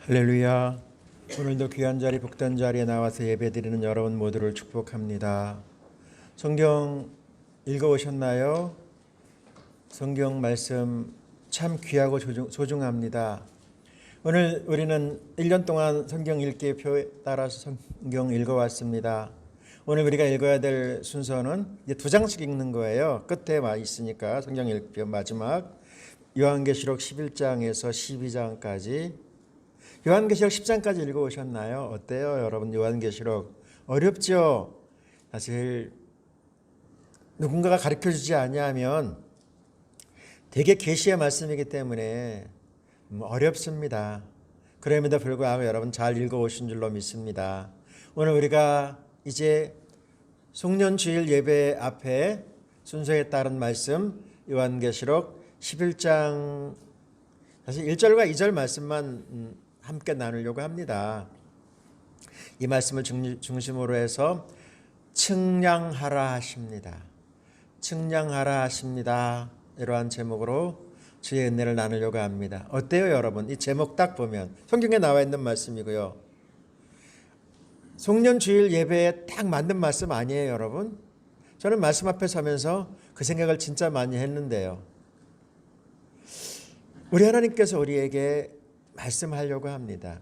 할렐루야. 오늘도 귀한 자리 복된 자리에 나와서 예배드리는 여러분 모두를 축복합니다. 성경 읽어오셨나요? 성경 말씀 참 귀하고 소중합니다. 오늘 우리는 1년 동안 성경 읽기 표에 따라서 성경 읽어왔습니다. 오늘 우리가 읽어야 될 순서는 이제 2장씩 읽는 거예요. 끝에 와 있으니까 성경 읽기 마지막 요한계시록 11장에서 12장까지. 요한계시록 10장까지 읽어오셨나요? 어때요 여러분? 요한계시록 어렵죠? 사실 누군가가 가르쳐주지 아니하면 되게 계시의 말씀이기 때문에 어렵습니다. 그럼에도 불구하고 여러분 잘 읽어오신 줄로 믿습니다. 오늘 우리가 이제 송년주일 예배 앞에 순서에 따른 말씀 요한계시록 11장 사실 1절과 2절 말씀만 함께 나누려고 합니다. 이 말씀을 중심으로 해서 측량하라 하십니다. 측량하라 하십니다. 이러한 제목으로 주의 은혜를 나누려고 합니다. 어때요 여러분? 이 제목 딱 보면 성경에 나와 있는 말씀이고요. 송년주일 예배에 딱 맞는 말씀 아니에요 여러분? 저는 말씀 앞에 서면서 그 생각을 진짜 많이 했는데요. 우리 하나님께서 우리에게 말씀하려고 합니다.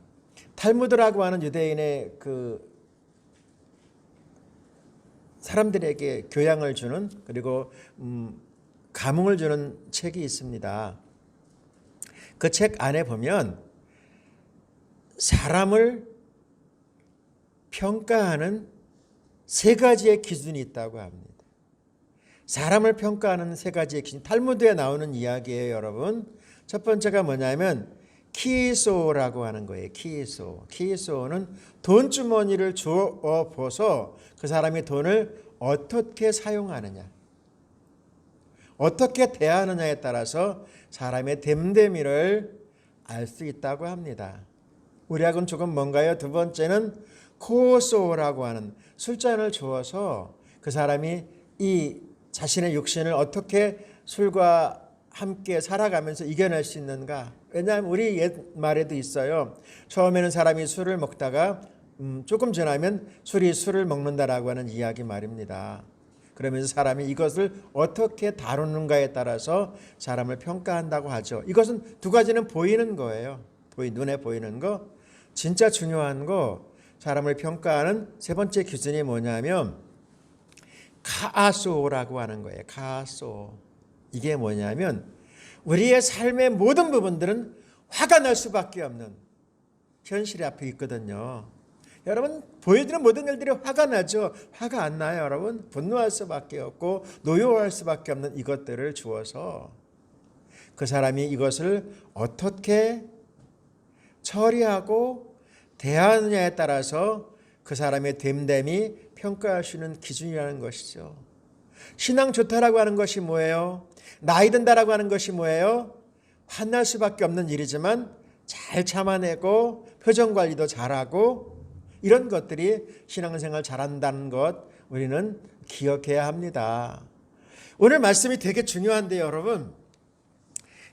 탈무드라고 하는 유대인의 그 사람들에게 교양을 주는 그리고 감흥을 주는 책이 있습니다. 그 책 안에 보면 사람을 평가하는 3가지의 기준이 있다고 합니다. 사람을 평가하는 3가지의 기준, 탈무드에 나오는 이야기예요 여러분. 첫 번째가 뭐냐면 키소라고 하는 거예요. 키소는 돈주머니를 주어 보소 그 사람이 돈을 어떻게 사용하느냐, 어떻게 대하느냐에 따라서 사람의 됨됨이를 알 수 있다고 합니다. 우리하고는 조금 뭔가요? 두 번째는 코소라고 하는 술잔을 주어서 그 사람이 이 자신의 육신을 어떻게 술과 함께 살아가면서 이겨낼 수 있는가. 왜냐하면 우리 옛말에도 있어요. 처음에는 사람이 술을 먹다가 조금 지나면 술이 술을 먹는다라고 하는 이야기 말입니다. 그러면서 사람이 이것을 어떻게 다루는가에 따라서 사람을 평가한다고 하죠. 이것은 2가지는 보이는 거예요. 눈에 보이는 거. 진짜 중요한 거 사람을 평가하는 3번째 기준이 뭐냐면 카소라고 하는 거예요. 카소. 이게 뭐냐면 우리의 삶의 모든 부분들은 화가 날 수밖에 없는 현실이 앞에 있거든요. 여러분 보여지는 모든 일들이 화가 나죠. 화가 안 나요 여러분? 분노할 수밖에 없고 노여워할 수밖에 없는 이것들을 주어서 그 사람이 이것을 어떻게 처리하고 대하느냐에 따라서 그 사람의 됨됨이 평가할 수 있는 기준이라는 것이죠. 신앙 좋다라고 하는 것이 뭐예요? 나이 든다라고 하는 것이 뭐예요? 화날 수밖에 없는 일이지만 잘 참아내고 표정 관리도 잘하고 이런 것들이 신앙생활 잘한다는 것 우리는 기억해야 합니다. 오늘 말씀이 되게 중요한데요 여러분.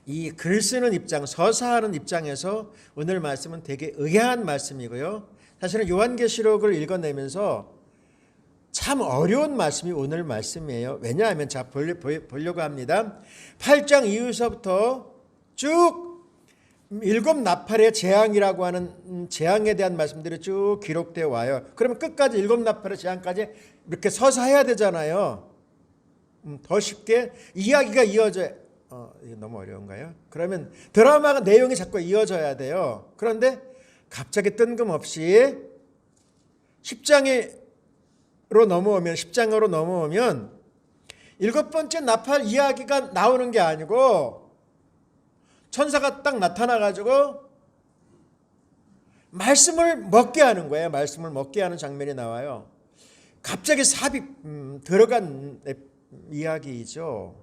이 글 쓰는 입장, 서사하는 입장에서 오늘 말씀은 되게 의아한 말씀이고요. 사실은 요한계시록을 읽어내면서 참 어려운 말씀이 오늘 말씀이에요. 왜냐하면 자 보려고 합니다. 8장 이후서부터 쭉 7 나팔의 재앙이라고 하는 재앙에 대한 말씀들이 쭉 기록되어 와요. 그러면 끝까지 7 나팔의 재앙까지 이렇게 서사해야 되잖아요. 더 쉽게 이야기가 이어져요. 이게 너무 어려운가요? 그러면 드라마가 내용이 자꾸 이어져야 돼요. 그런데 갑자기 뜬금없이 10장으로 넘어오면 7번째 나팔 이야기가 나오는 게 아니고 천사가 딱 나타나가지고 말씀을 먹게 하는 거예요. 말씀을 먹게 하는 장면이 나와요. 갑자기 삽입 들어간 이야기이죠.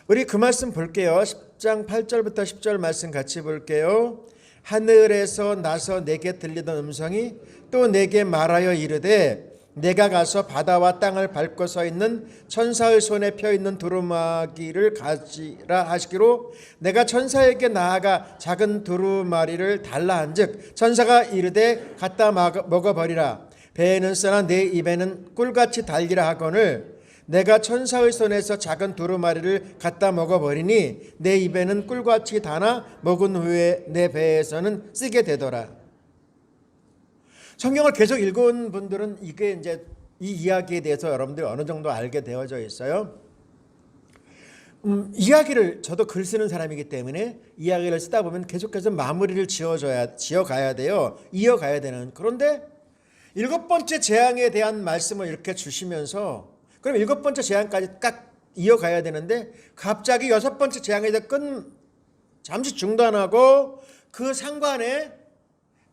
우리 그 말씀 볼게요. 10장 8절부터 10절 말씀 같이 볼게요. 하늘에서 나서 내게 들리던 음성이 또 내게 말하여 이르되 내가 가서 바다와 땅을 밟고 서 있는 천사의 손에 펴 있는 두루마기를 가지라 하시기로 내가 천사에게 나아가 작은 두루마리를 달라 한즉 천사가 이르되 갖다 먹어버리라. 배에는 쓰나 내 입에는 꿀같이 달기라 하거늘 내가 천사의 손에서 작은 두루마리를 갖다 먹어버리니 내 입에는 꿀같이 다나 먹은 후에 내 배에서는 쓰게 되더라. 성경을 계속 읽은 분들은 이게 이제 이 이야기에 대해서 여러분들이 어느 정도 알게 되어져 있어요. 이야기를 저도 글 쓰는 사람이기 때문에 이야기를 쓰다 보면 계속해서 마무리를 지어가야 돼요. 이어가야 되는. 그런데 7번째 재앙에 대한 말씀을 이렇게 주시면서 그럼 7번째 재앙까지 딱 이어가야 되는데 갑자기 6번째 재앙에 대해 잠시 중단하고 그 상관에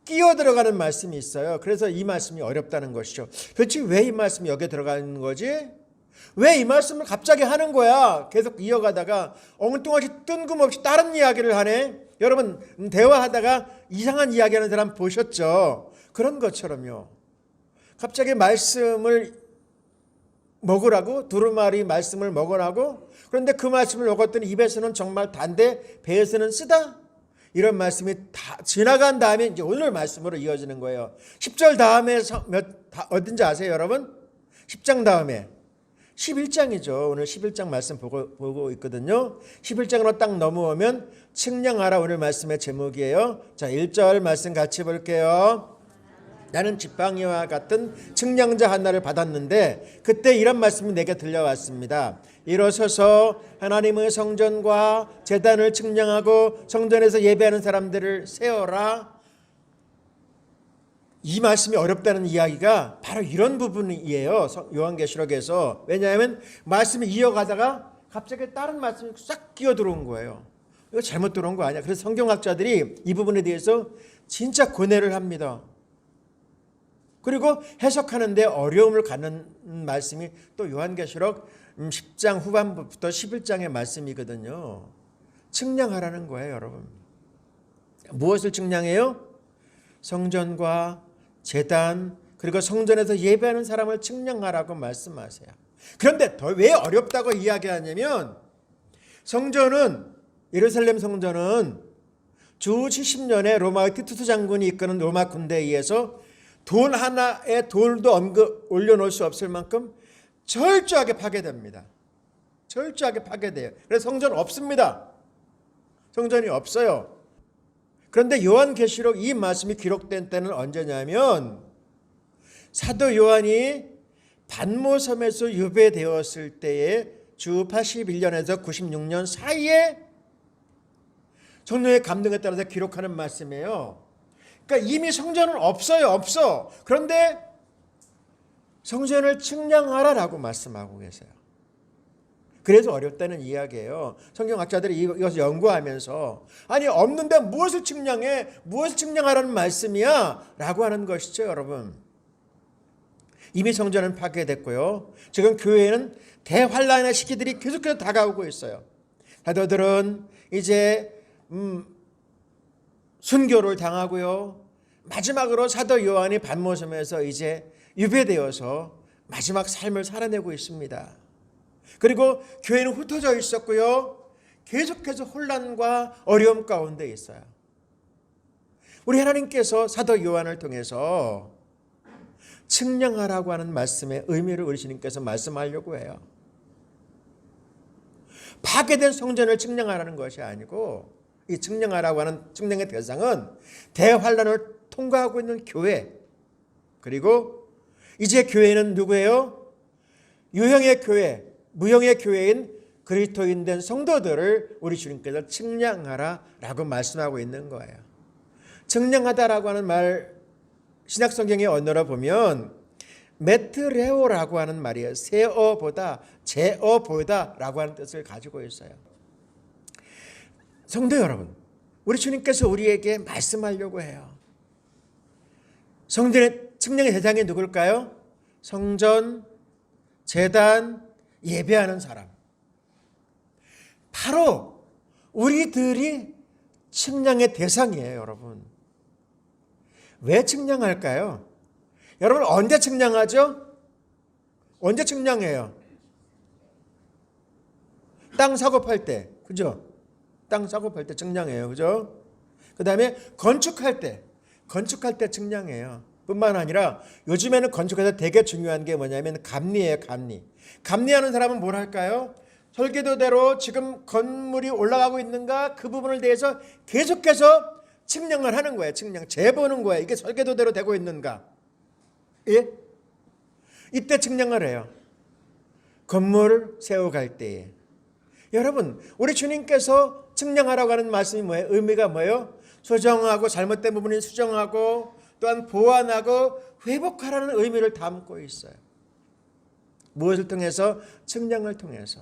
끼어 들어가는 말씀이 있어요. 그래서 이 말씀이 어렵다는 것이죠. 도대체 왜 이 말씀이 여기에 들어가는 거지? 왜 이 말씀을 갑자기 하는 거야? 계속 이어가다가 엉뚱하게 뜬금없이 다른 이야기를 하네. 여러분 대화하다가 이상한 이야기하는 사람 보셨죠? 그런 것처럼요. 갑자기 말씀을 먹으라고 두루마리 말씀을 먹으라고 그런데 그 말씀을 먹었더니 입에서는 정말 단데 배에서는 쓰다. 이런 말씀이 다 지나간 다음에 이제 오늘 말씀으로 이어지는 거예요. 10절 다음에 어딘지 아세요, 여러분? 10장 다음에 11장이죠. 오늘 11장 말씀 보고 있거든요. 11장으로 딱 넘어오면 측량하라 오늘 말씀의 제목이에요. 자, 1절 말씀 같이 볼게요. 나는 지팡이와 같은 측량자 하나를 받았는데 그때 이런 말씀이 내게 들려왔습니다. 일어서서 하나님의 성전과 제단을 측량하고 성전에서 예배하는 사람들을 세어라. 이 말씀이 어렵다는 이야기가 바로 이런 부분이에요. 요한계시록에서. 왜냐하면 말씀이 이어가다가 갑자기 다른 말씀이 싹 끼어 들어온 거예요. 이거 잘못 들어온 거 아니야. 그래서 성경학자들이 이 부분에 대해서 진짜 고뇌를 합니다. 그리고 해석하는데 어려움을 갖는 말씀이 또 요한계시록 10장 후반부터 11장의 말씀이거든요. 측량하라는 거예요, 여러분. 무엇을 측량해요? 성전과 제단 그리고 성전에서 예배하는 사람을 측량하라고 말씀하세요. 그런데 더 왜 어렵다고 이야기하냐면 성전은 예루살렘 성전은 주 70년에 로마의 티투스 장군이 이끄는 로마 군대에 의해서 돌 하나에 돌도 올려놓을 수 없을 만큼 철저하게 파괴됩니다. 철저하게 파괴돼요. 그래서 성전 없습니다. 성전이 없어요. 그런데 요한계시록 이 말씀이 기록된 때는 언제냐면 사도 요한이 반모섬에서 유배되었을 때에 주 81년에서 96년 사이에 성령의 감동에 따라서 기록하는 말씀이에요. 그러니까 이미 성전은 없어. 그런데 성전을 측량하라라고 말씀하고 계세요. 그래서 어렵다는 이야기예요. 성경학자들이 이것을 연구하면서 아니 없는데 무엇을 측량해? 무엇을 측량하라는 말씀이야? 라고 하는 것이죠, 여러분. 이미 성전은 파괴됐고요. 지금 교회에는 대환란의 시기들이 계속해서 다가오고 있어요. 사도들은 이제 순교를 당하고요. 마지막으로 사도 요한이 반모섬에서 이제 유배되어서 마지막 삶을 살아내고 있습니다. 그리고 교회는 흩어져 있었고요. 계속해서 혼란과 어려움 가운데 있어요. 우리 하나님께서 사도 요한을 통해서 측량하라고 하는 말씀의 의미를 우리 주님께서 말씀하려고 해요. 파괴된 성전을 측량하라는 것이 아니고 이 측량하라고 하는 측량의 대상은 대환란을 통과하고 있는 교회 그리고 이제 교회는 누구예요? 유형의 교회, 무형의 교회인 그리스도인 된 성도들을 우리 주님께서 측량하라라고 말씀하고 있는 거예요. 측량하다라고 하는 말 신약성경의 언어로 보면 메트레오라고 하는 말이에요. 세어보다 제어보다라고 하는 뜻을 가지고 있어요. 성도 여러분, 우리 주님께서 우리에게 말씀하려고 해요. 성전의 측량의 대상이 누굴까요? 성전, 제단, 예배하는 사람. 바로 우리들이 측량의 대상이에요, 여러분. 왜 측량할까요? 여러분 언제 측량하죠? 언제 측량해요? 땅 사고 팔 때, 그죠? 땅 사고 팔 때 측량해요, 그죠? 그 다음에 건축할 때 측량해요. 뿐만 아니라 요즘에는 건축에서 되게 중요한 게 뭐냐면 감리예요, 감리. 감리하는 사람은 뭘 할까요? 설계도대로 지금 건물이 올라가고 있는가 그 부분을 대해서 계속해서 측량을 하는 거예요. 측량, 재보는 거예요. 이게 설계도대로 되고 있는가? 예? 이때 측량을 해요. 건물을 세워갈 때에. 여러분, 우리 주님께서 측량하라고 하는 말씀이 뭐예요? 의미가 뭐예요? 수정하고 잘못된 부분을 수정하고 또한 보완하고 회복하라는 의미를 담고 있어요. 무엇을 통해서? 측량을 통해서.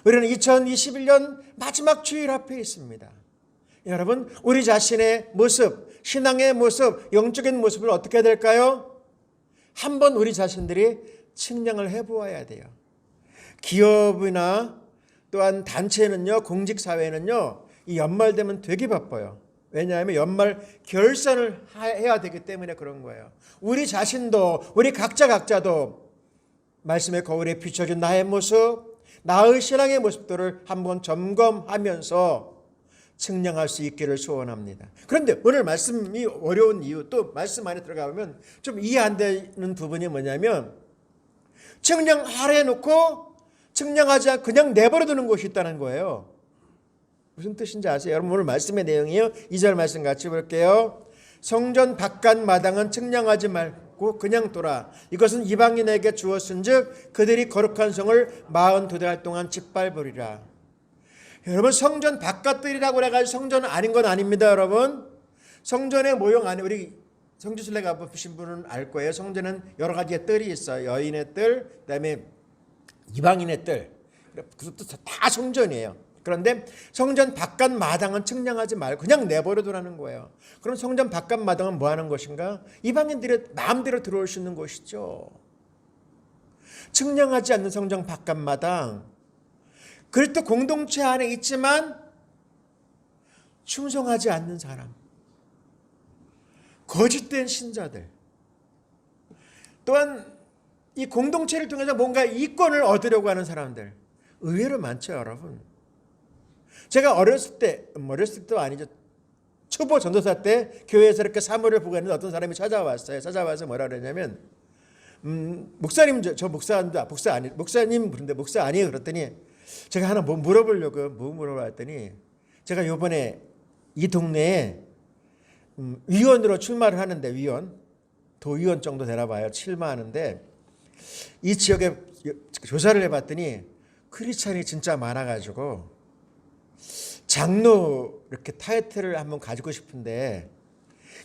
우리는 2021년 마지막 주일 앞에 있습니다. 여러분, 우리 자신의 모습, 신앙의 모습, 영적인 모습을 어떻게 해야 될까요? 한번 우리 자신들이 측량을 해보아야 돼요. 기업이나 또한 단체는요, 공직사회는요, 이 연말 되면 되게 바빠요. 왜냐하면 연말 결산을 해야 되기 때문에 그런 거예요. 우리 자신도, 우리 각자도 말씀의 거울에 비춰진 나의 모습, 나의 신앙의 모습들을 한번 점검하면서 측량할 수 있기를 소원합니다. 그런데 오늘 말씀이 어려운 이유, 또 말씀 안에 들어가보면 좀 이해 안 되는 부분이 뭐냐면 측량하래 놓고 측량하지 않고 그냥 내버려 두는 곳이 있다는 거예요. 무슨 뜻인지 아세요? 여러분, 오늘 말씀의 내용이요. 2절 말씀 같이 볼게요. 성전 바깥 마당은 측량하지 말고 그냥 둬라. 이것은 이방인에게 주었은즉 그들이 거룩한 성을 42달 동안 짓밟으리라. 여러분, 성전 바깥들이라고 해가지고 성전은 아닌 건 아닙니다. 여러분, 성전의 모형 안에 우리 성지순례 가보신 분은 알 거예요. 성전은 여러 가지의 뜰이 있어요. 여인의 뜰, 그다음에 이방인의 뜰, 그것도 다 성전이에요. 그런데 성전 바깥 마당은 측량하지 말고 그냥 내버려 두라는 거예요. 그럼 성전 바깥 마당은 뭐 하는 것인가? 이방인들이 마음대로 들어올 수 있는 곳이죠. 측량하지 않는 성전 바깥 마당, 그리스도 공동체 안에 있지만 충성하지 않는 사람, 거짓된 신자들, 또한 이 공동체를 통해서 뭔가 이권을 얻으려고 하는 사람들 의외로 많죠, 여러분. 제가 어렸을 때도 아니죠. 초보 전도사 때 교회에서 이렇게 사무를 보고 있는데 어떤 사람이 찾아왔어요. 찾아와서 뭐라 그러냐면 목사님, 저 목사님 그런데 목사 아니에요. 그랬더니 제가 하나 뭐 물어봤더니 제가 요번에 이 동네에 위원으로 출마를 하는데 도의원 정도 되나 봐요. 출마하는데 이 지역에 조사를 해봤더니 크리스찬이 진짜 많아가지고 장로 이렇게 타이틀을 한번 가지고 싶은데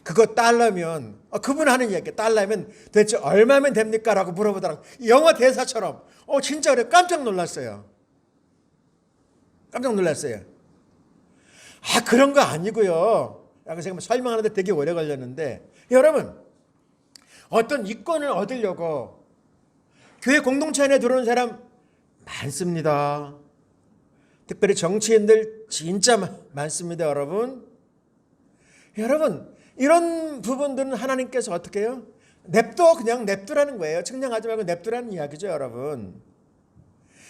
그거 따려면 그분 하는 얘기 따려면 도대체 얼마면 됩니까? 라고 물어보더라고요. 영화 대사처럼. 진짜 그래. 깜짝 놀랐어요. 그런 거 아니고요. 라고 제가 설명하는데 되게 오래 걸렸는데 여러분, 어떤 이권을 얻으려고 교회 공동체 안에 들어오는 사람 많습니다. 특별히 정치인들 진짜 많습니다, 여러분. 여러분, 이런 부분들은 하나님께서 어떻게 해요? 그냥 냅두라는 거예요. 측량하지 말고 냅두라는 이야기죠, 여러분.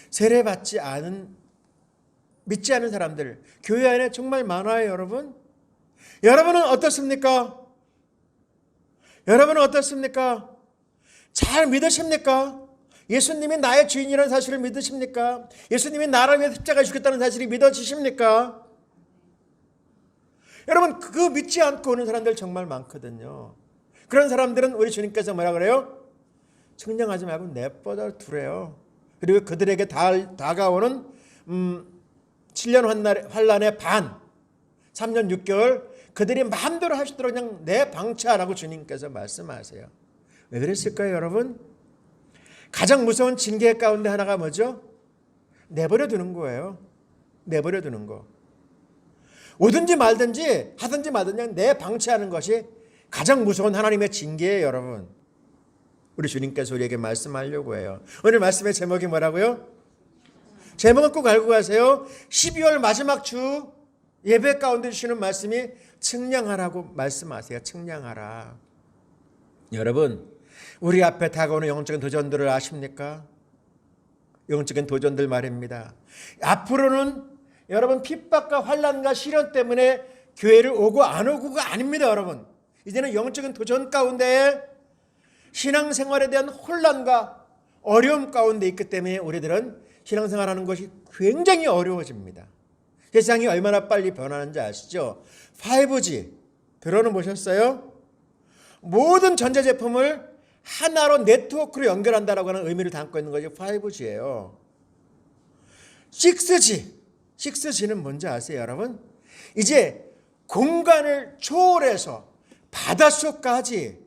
세례받지 않은, 믿지 않은 사람들 교회 안에 정말 많아요, 여러분. 여러분은 어떻습니까? 잘 믿으십니까? 예수님이 나의 주인이라는 사실을 믿으십니까? 예수님이 나를 위해 십자가에 죽겠다는 사실이 믿어지십니까? 여러분, 그거 믿지 않고 오는 사람들 정말 많거든요. 그런 사람들은 우리 주님께서 뭐라 그래요? 측량하지 말고 내버려 두래요. 그리고 그들에게 다가오는 7년 환란의 반, 3년 6개월 그들이 마음대로 할 수 있도록 그냥 내방치하라고 주님께서 말씀하세요. 왜 그랬을까요, 여러분? 가장 무서운 징계 가운데 하나가 뭐죠? 내버려 두는 거예요. 내버려 두는 거. 오든지 말든지 하든지 말든지 내방치하는 것이 가장 무서운 하나님의 징계예요, 여러분. 우리 주님께서 우리에게 말씀하려고 해요. 오늘 말씀의 제목이 뭐라고요? 제목은 꼭 알고 가세요. 12월 마지막 주 예배 가운데 주시는 말씀이 측량하라고 말씀하세요. 측량하라. 여러분, 우리 앞에 다가오는 영적인 도전들을 아십니까? 영적인 도전들 말입니다. 앞으로는 여러분 핍박과 환난과 시련 때문에 교회를 오고 안 오고가 아닙니다. 여러분 이제는 영적인 도전 가운데 신앙생활에 대한 혼란과 어려움 가운데 있기 때문에 우리들은 신앙생활하는 것이 굉장히 어려워집니다. 세상이 얼마나 빨리 변하는지 아시죠? 5G 들어는 보셨어요? 모든 전자제품을 하나로 네트워크로 연결한다라고 하는 의미를 담고 있는 것이 5G예요. 6G는 뭔지 아세요, 여러분? 이제 공간을 초월해서 바닷속까지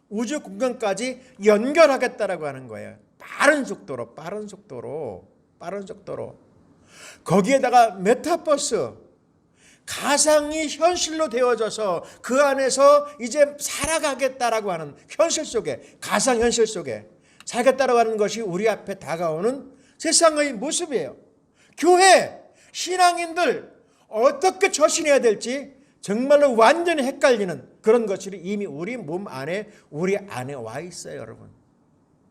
우주 공간까지 연결하겠다라고 하는 거예요. 빠른 속도로. 거기에다가 메타버스, 가상이 현실로 되어져서 그 안에서 이제 살아가겠다라고 하는 현실 속에, 가상 현실 속에 살겠다라고 하는 것이 우리 앞에 다가오는 세상의 모습이에요. 교회, 신앙인들 어떻게 처신해야 될지 정말로 완전히 헷갈리는 그런 것들이 이미 우리 몸 안에, 우리 안에 와 있어요, 여러분.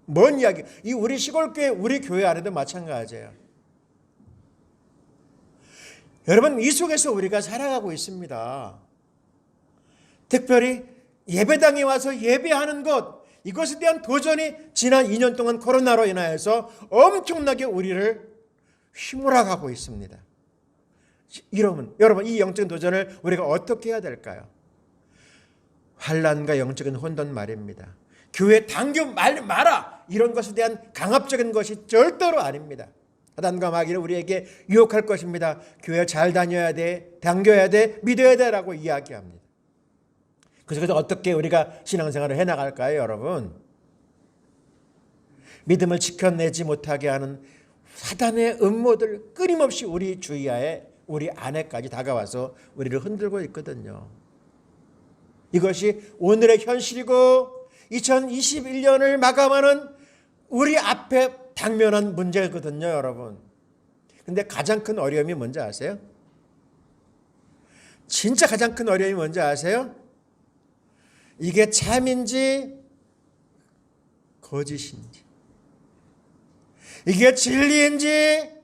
뭔 이야기? 이 우리 시골교회, 우리 교회 안에도 마찬가지예요. 여러분, 이 속에서 우리가 살아가고 있습니다. 특별히 예배당에 와서 예배하는 것, 이것에 대한 도전이 지난 2년 동안 코로나로 인하여서 엄청나게 우리를 휘몰아가고 있습니다. 여러분, 이 영적인 도전을 우리가 어떻게 해야 될까요? 환난과 영적인 혼돈 말입니다. 교회 당겨 마라, 이런 것에 대한 강압적인 것이 절대로 아닙니다. 사단과 마귀는 우리에게 유혹할 것입니다. 교회 잘 다녀야 돼, 당겨야 돼, 믿어야 돼라고 이야기합니다. 그래서 어떻게 우리가 신앙생활을 해나갈까요, 여러분? 믿음을 지켜내지 못하게 하는 사단의 음모들 끊임없이 우리 주위에, 우리 안에까지 다가와서 우리를 흔들고 있거든요. 이것이 오늘의 현실이고 2021년을 마감하는 우리 앞에 당면한 문제거든요, 여러분. 근데 가장 큰 어려움이 뭔지 아세요? 진짜 가장 큰 어려움이 뭔지 아세요? 이게 참인지 거짓인지, 이게 진리인지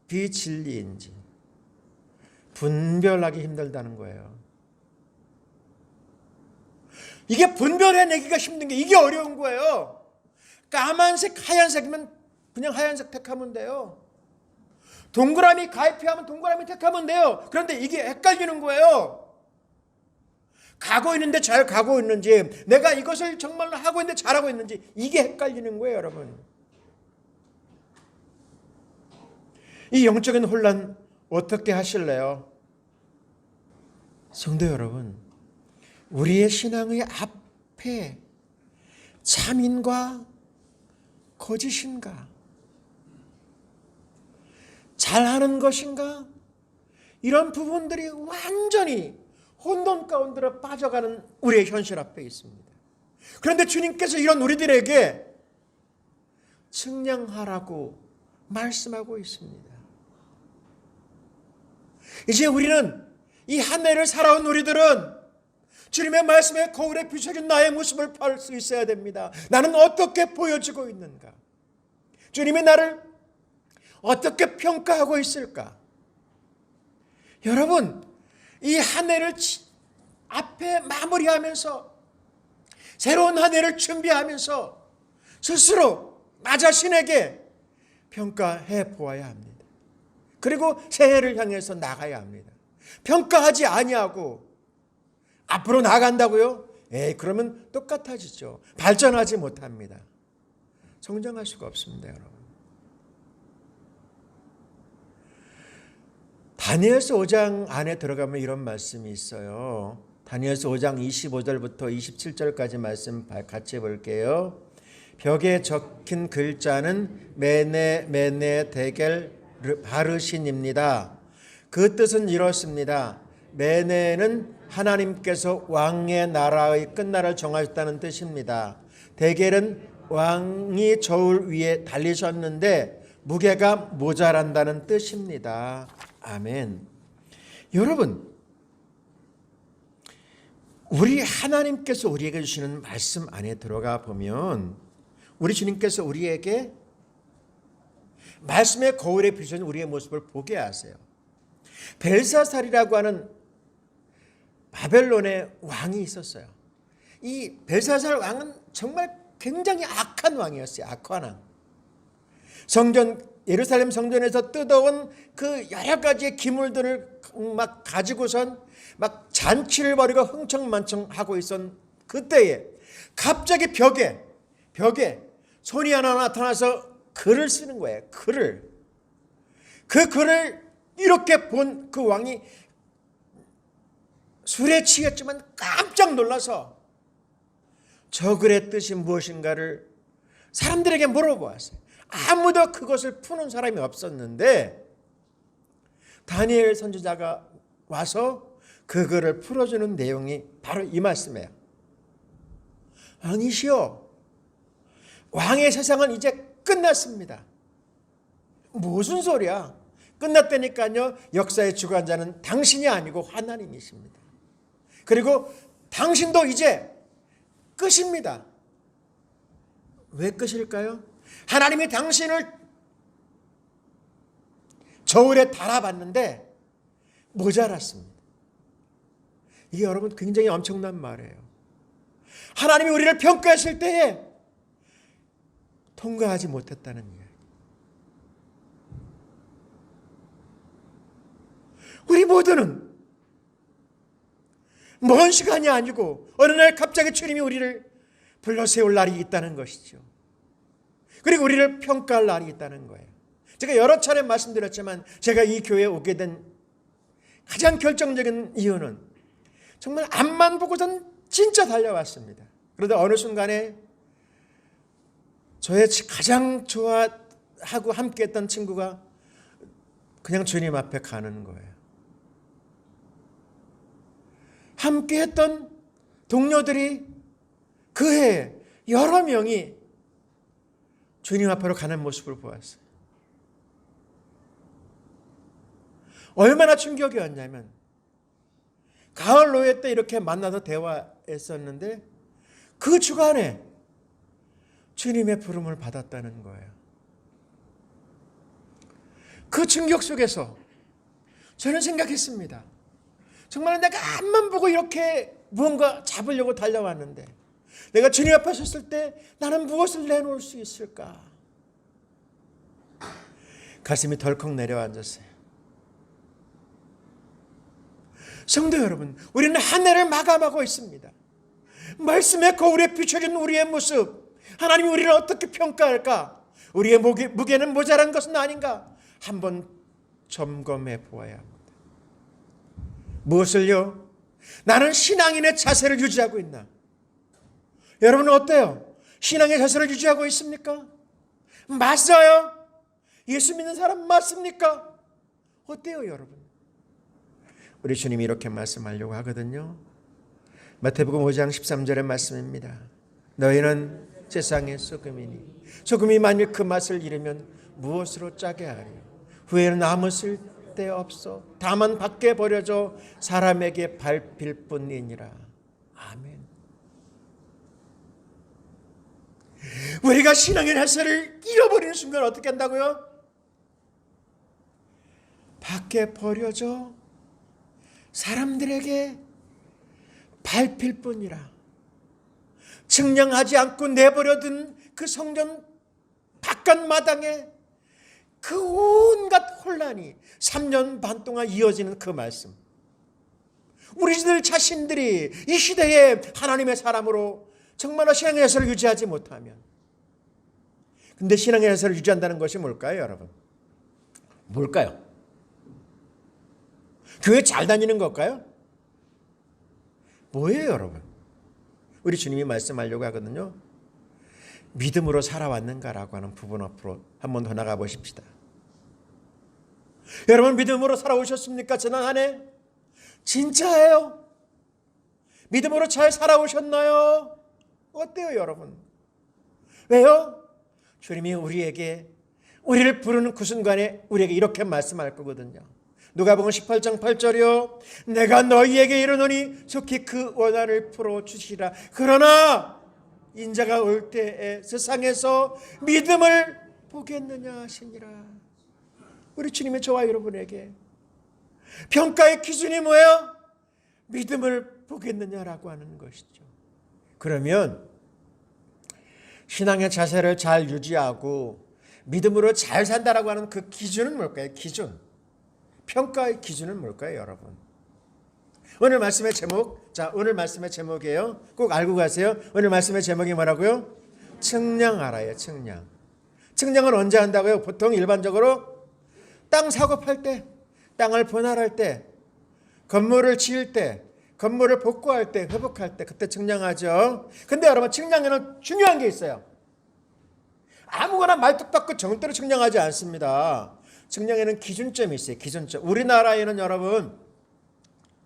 비진리인지 분별하기 힘들다는 거예요. 이게 분별해내기가 힘든 게 이게 어려운 거예요. 까만색, 하얀색이면 그냥 하얀색 택하면 돼요. 동그라미 가입하면 동그라미 택하면 돼요. 그런데 이게 헷갈리는 거예요. 가고 있는데 잘 가고 있는지, 내가 이것을 정말로 하고 있는데 잘하고 있는지, 이게 헷갈리는 거예요, 여러분. 이 영적인 혼란 어떻게 하실래요? 성도 여러분, 우리의 신앙의 앞에 참인과 거짓인가? 잘하는 것인가? 이런 부분들이 완전히 혼돈 가운데로 빠져가는 우리의 현실 앞에 있습니다. 그런데 주님께서 이런 우리들에게 측량하라고 말씀하고 있습니다. 이제 우리는 이 한 해를 살아온 우리들은 주님의 말씀에 거울에 비춰진 나의 모습을 볼 수 있어야 됩니다. 나는 어떻게 보여지고 있는가? 주님이 나를 어떻게 평가하고 있을까? 여러분, 이 한 해를 앞에 마무리하면서 새로운 한 해를 준비하면서 스스로 나 자신에게 평가해 보아야 합니다. 그리고 새해를 향해서 나가야 합니다. 평가하지 아니하고 앞으로 나간다고요? 그러면 똑같아지죠. 발전하지 못합니다. 성장할 수가 없습니다, 여러분. 다니엘서 5장 안에 들어가면 이런 말씀이 있어요. 다니엘서 5장 25절부터 27절까지 말씀 같이 볼게요. 벽에 적힌 글자는 메네 데겔 바르신입니다. 그 뜻은 이렇습니다. 메네는 하나님께서 왕의 나라의 끝날을 정하셨다는 뜻입니다. 데겔은 왕이 저울 위에 달리셨는데 무게가 모자란다는 뜻입니다. 아멘. 여러분, 우리 하나님께서 우리에게 주시는 말씀 안에 들어가 보면 우리 주님께서 우리에게 말씀의 거울에 비춰진 우리의 모습을 보게 하세요. 벨사살이라고 하는 바벨론의 왕이 있었어요. 이 벨사살 왕은 정말 굉장히 악한 왕이었어요. 악한 왕. 예루살렘 성전에서 뜯어온 그 여러 가지의 기물들을 막 가지고선 막 잔치를 벌이고 흥청만청하고 있었던 그때에 갑자기 벽에 손이 하나 나타나서 글을 쓰는 거예요. 그 글을 이렇게 본 그 왕이 술에 취했지만 깜짝 놀라서 저 글의 뜻이 무엇인가를 사람들에게 물어보았어요. 아무도 그것을 푸는 사람이 없었는데 다니엘 선지자가 와서 그 글을 풀어주는 내용이 바로 이 말씀이에요. 왕이시여, 왕의 세상은 이제 끝났습니다. 무슨 소리야? 끝났다니까요. 역사의 주관자는 당신이 아니고 하나님이십니다. 그리고 당신도 이제 끝입니다. 왜 끝일까요? 하나님이 당신을 저울에 달아봤는데 모자랐습니다. 이게 여러분 굉장히 엄청난 말이에요. 하나님이 우리를 평가했을 때에 통과하지 못했다는 이야기. 우리 모두는 먼 시간이 아니고 어느 날 갑자기 주님이 우리를 불러 세울 날이 있다는 것이죠. 그리고 우리를 평가할 날이 있다는 거예요. 제가 여러 차례 말씀드렸지만 제가 이 교회에 오게 된 가장 결정적인 이유는 정말 앞만 보고선 진짜 달려왔습니다. 그런데 어느 순간에 저의 가장 좋아하고 함께했던 친구가 그냥 주님 앞에 가는 거예요. 함께했던 동료들이 그 해에 여러 명이 주님 앞으로 가는 모습을 보았어요. 얼마나 충격이었냐면 가을 노예 때 이렇게 만나서 대화했었는데 그 주간에 주님의 부름을 받았다는 거예요. 그 충격 속에서 저는 생각했습니다. 정말 내가 앞만 보고 이렇게 무언가 잡으려고 달려왔는데 내가 주님 앞에 섰을 때 나는 무엇을 내놓을 수 있을까? 가슴이 덜컥 내려앉았어요. 성도 여러분, 우리는 한 해를 마감하고 있습니다. 말씀의 거울에 비춰진 우리의 모습, 하나님이 우리를 어떻게 평가할까? 우리의 무게는 모자란 것은 아닌가? 한번 점검해 보아야 합니다. 무엇을요? 나는 신앙인의 자세를 유지하고 있나? 여러분은 어때요? 신앙의 자세를 유지하고 있습니까? 맞아요? 예수 믿는 사람 맞습니까? 어때요, 여러분? 우리 주님이 이렇게 말씀하려고 하거든요. 마태복음 5장 13절의 말씀입니다. 너희는 세상의 소금이니 소금이 만일 그 맛을 잃으면 무엇으로 짜게 하리요? 후에는 아무 쓸데 없어 다만 밖에 버려져 사람에게 밟힐 뿐이니라. 아멘. 우리가 신앙의 자세를 잃어버리는 순간 어떻게 한다고요? 밖에 버려져 사람들에게 밟힐 뿐이라. 측량하지 않고 내버려둔 그 성전 바깥 마당에 그 온갖 혼란이 3년 반 동안 이어지는 그 말씀. 우리들 자신들이 이 시대에 하나님의 사람으로 정말로 신앙의 자세를 유지하지 못하면, 근데 신앙의 자세를 유지한다는 것이 뭘까요, 여러분? 뭘까요? 교회 잘 다니는 걸까요? 뭐예요, 여러분? 우리 주님이 말씀하려고 하거든요. 믿음으로 살아왔는가라고 하는 부분 앞으로 한 번 더 나가 보십시다. 여러분, 믿음으로 살아오셨습니까? 지난 한 해? 진짜예요? 믿음으로 잘 살아오셨나요? 어때요, 여러분? 왜요? 주님이 우리를 부르는 그 순간에 우리에게 이렇게 말씀할 거거든요. 누가복음 18장 8절이요. 내가 너희에게 이르노니 속히 그 원한을 풀어주시라. 그러나 인자가 올 때에 세상에서 믿음을 보겠느냐 하시니라. 우리 주님이 저와 여러분에게 평가의 기준이 뭐예요? 믿음을 보겠느냐라고 하는 것이죠. 그러면 신앙의 자세를 잘 유지하고 믿음으로 잘 산다라고 하는 그 기준은 뭘까요? 기준. 평가의 기준은 뭘까요, 여러분? 오늘 말씀의 제목, 오늘 말씀의 제목이에요. 꼭 알고 가세요. 오늘 말씀의 제목이 뭐라고요? 측량하라예요, 측량. 측량은 언제 한다고요? 보통 일반적으로 땅 사고 팔 때, 땅을 분할할 때, 건물을 지을 때, 건물을 복구할 때, 회복할 때, 그때 측량하죠. 근데 여러분, 측량에는 중요한 게 있어요. 아무거나 말뚝 박고 정대로 측량하지 않습니다. 측량에는 기준점이 있어요. 기준점. 우리나라에는 여러분,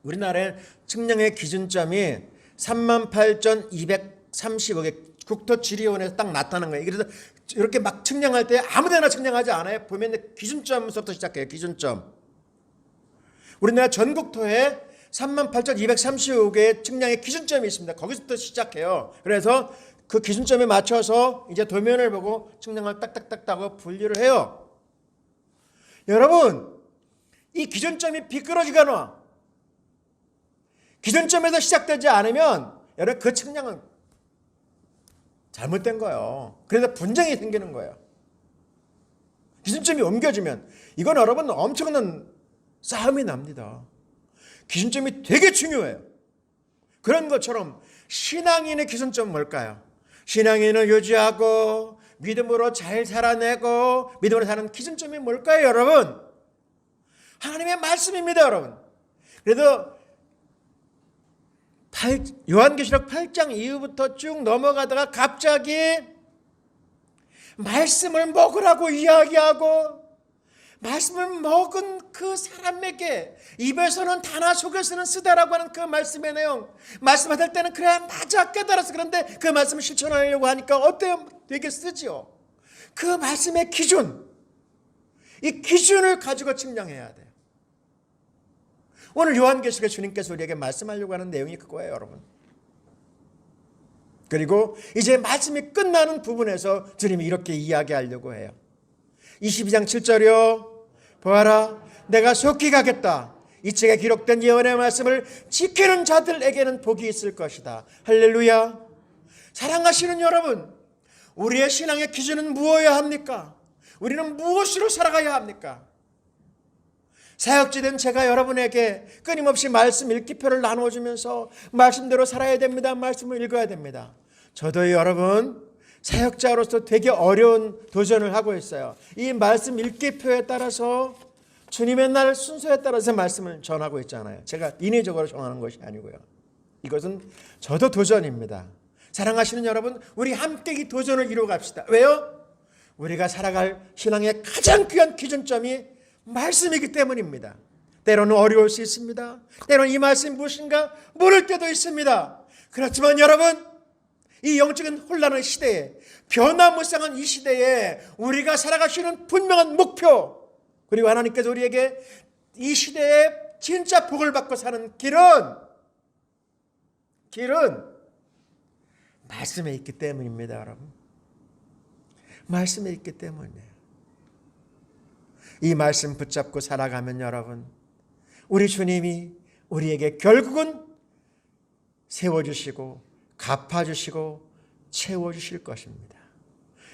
우리나라의 측량의 기준점이 38,235개 국토지리원에서 딱 나타난 거예요. 그래서 이렇게 막 측량할 때 아무데나 측량하지 않아요. 보면 기준점부터 시작해요. 기준점. 우리나라 전국토에 38,235개의 측량의 기준점이 있습니다. 거기서부터 시작해요. 그래서 그 기준점에 맞춰서 이제 도면을 보고 측량을 딱딱딱딱 분류를 해요. 여러분, 이 기준점이 비끄러지거나 기준점에서 시작되지 않으면 여러분 그 측량은 잘못된 거예요. 그래서 분쟁이 생기는 거예요. 기준점이 옮겨지면 이건 여러분 엄청난 싸움이 납니다. 기준점이 되게 중요해요. 그런 것처럼 신앙인의 기준점은 뭘까요? 신앙인을 유지하고 믿음으로 잘 살아내고 믿음으로 사는 기준점이 뭘까요, 여러분? 하나님의 말씀입니다, 여러분. 그래도 요한계시록 8장 이후부터 쭉 넘어가다가 갑자기 말씀을 먹으라고 이야기하고 말씀을 먹은 그 사람에게 입에서는 다나 속에서는 쓰다라고 하는 그 말씀의 내용, 말씀하실 때는 그래 맞아 깨달아서 그런데 그 말씀을 실천하려고 하니까 어때요? 되게 쓰지요. 그 말씀의 기준, 이 기준을 가지고 측량해야 돼요. 오늘 요한계시록에 주님께서 우리에게 말씀하려고 하는 내용이 그거예요, 여러분. 그리고 이제 말씀이 끝나는 부분에서 주님이 이렇게 이야기하려고 해요. 22장 7절이요. 보아라, 내가 속히 가겠다. 이 책에 기록된 예언의 말씀을 지키는 자들에게는 복이 있을 것이다. 할렐루야. 사랑하시는 여러분, 우리의 신앙의 기준은 무엇이어야 합니까? 우리는 무엇으로 살아가야 합니까? 사역지된 제가 여러분에게 끊임없이 말씀 읽기표를 나눠주면서 말씀대로 살아야 됩니다. 말씀을 읽어야 됩니다. 저도 여러분 사역자로서 되게 어려운 도전을 하고 있어요. 이 말씀 읽기표에 따라서 주님의 날 순서에 따라서 말씀을 전하고 있잖아요. 제가 인위적으로 정하는 것이 아니고요. 이것은 저도 도전입니다. 사랑하시는 여러분, 우리 함께 이 도전을 이루어 갑시다. 왜요? 우리가 살아갈 신앙의 가장 귀한 기준점이 말씀이기 때문입니다. 때로는 어려울 수 있습니다. 때로는 이 말씀이 무엇인가 모를 때도 있습니다. 그렇지만 여러분, 이 영적인 혼란의 시대에, 변화무쌍한 이 시대에 우리가 살아갈 수 있는 분명한 목표, 그리고 하나님께서 우리에게 이 시대에 진짜 복을 받고 사는 길은 말씀에 있기 때문입니다, 여러분. 말씀에 있기 때문이에요. 이 말씀 붙잡고 살아가면 여러분, 우리 주님이 우리에게 결국은 세워주시고 갚아주시고 채워주실 것입니다.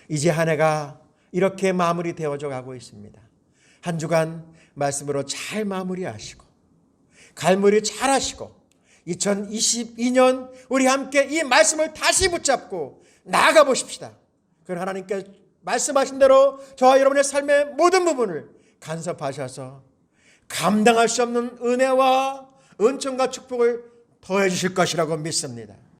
이제 한 해가 이렇게 마무리되어져 가고 있습니다. 한 주간 말씀으로 잘 마무리하시고 갈무리 잘 하시고 2022년 우리 함께 이 말씀을 다시 붙잡고 나아가 보십시다. 그럼 하나님께 말씀하신 대로 저와 여러분의 삶의 모든 부분을 간섭하셔서 감당할 수 없는 은혜와 은총과 축복을 더해 주실 것이라고 믿습니다.